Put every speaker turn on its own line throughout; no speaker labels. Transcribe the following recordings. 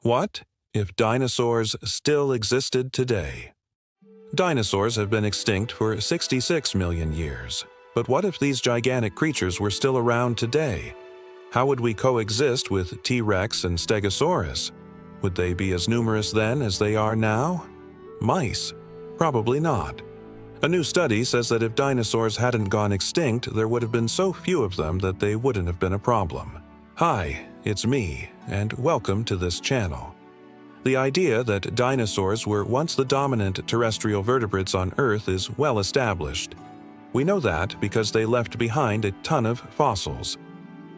What if dinosaurs still existed today? Dinosaurs have been extinct for 66 million years. But what if these gigantic creatures were still around today? How would we coexist with T-Rex and Stegosaurus? Would they be as numerous then as they are now? Mice? Probably not. A new study says that if dinosaurs hadn't gone extinct, there would have been so few of them that they wouldn't have been a problem. Hi, it's me, and welcome to this channel. The idea that dinosaurs were once the dominant terrestrial vertebrates on Earth is well established. We know that because they left behind a ton of fossils.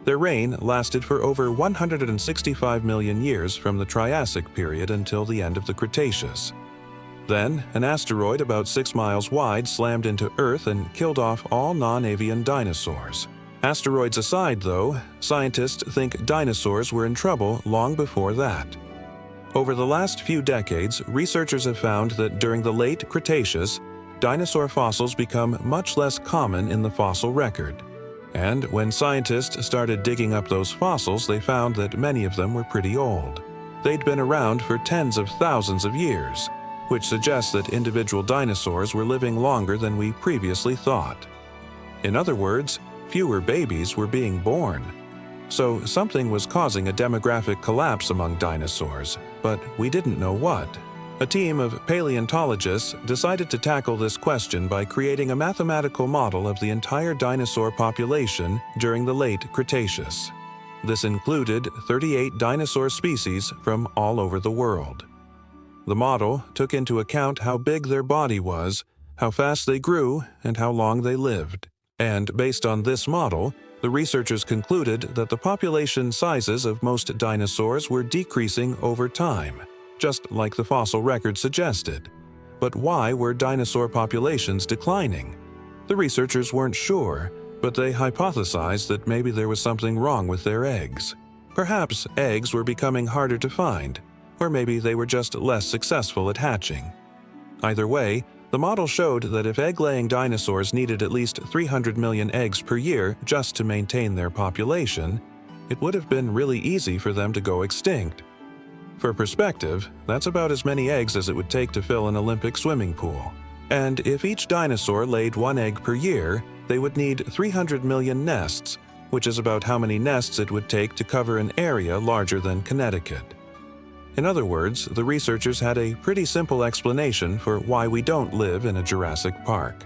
Their reign lasted for over 165 million years from the Triassic period until the end of the Cretaceous. Then, an asteroid about 6 miles wide slammed into Earth and killed off all non-avian dinosaurs. Asteroids aside, though, scientists think dinosaurs were in trouble long before that. Over the last few decades, researchers have found that during the late Cretaceous, dinosaur fossils become much less common in the fossil record. And when scientists started digging up those fossils, they found that many of them were pretty old. They'd been around for tens of thousands of years, which suggests that individual dinosaurs were living longer than we previously thought. In other words, fewer babies were being born. So something was causing a demographic collapse among dinosaurs, but we didn't know what. A team of paleontologists decided to tackle this question by creating a mathematical model of the entire dinosaur population during the late Cretaceous. This included 38 dinosaur species from all over the world. The model took into account how big their body was, how fast they grew, and how long they lived. And based on this model, the researchers concluded that the population sizes of most dinosaurs were decreasing over time, just like the fossil record suggested. But why were dinosaur populations declining? The researchers weren't sure, but they hypothesized that maybe there was something wrong with their eggs. Perhaps eggs were becoming harder to find, or maybe they were just less successful at hatching. Either way, the model showed that if egg-laying dinosaurs needed at least 300 million eggs per year just to maintain their population, it would have been really easy for them to go extinct. For perspective, that's about as many eggs as it would take to fill an Olympic swimming pool. And if each dinosaur laid 1 egg per year, they would need 300 million nests, which is about how many nests it would take to cover an area larger than Connecticut. In other words, the researchers had a pretty simple explanation for why we don't live in a Jurassic Park.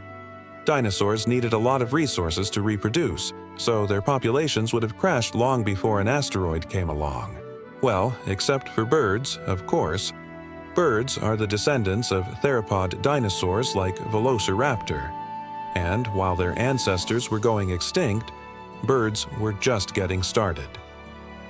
Dinosaurs needed a lot of resources to reproduce, so their populations would have crashed long before an asteroid came along. Well, except for birds, of course. Birds are the descendants of theropod dinosaurs like Velociraptor. And while their ancestors were going extinct, birds were just getting started.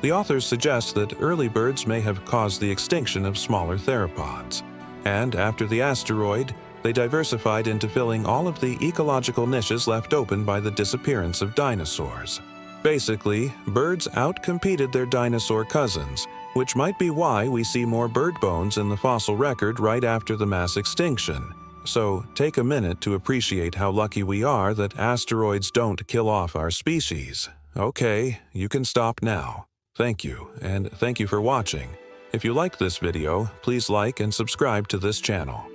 The authors suggest that early birds may have caused the extinction of smaller theropods. And after the asteroid, they diversified into filling all of the ecological niches left open by the disappearance of dinosaurs. Basically, birds outcompeted their dinosaur cousins, which might be why we see more bird bones in the fossil record right after the mass extinction. So take a minute to appreciate how lucky we are that asteroids don't kill off our species. Okay, you can stop now. Thank you, and thank you for watching. If you liked this video, please like and subscribe to this channel.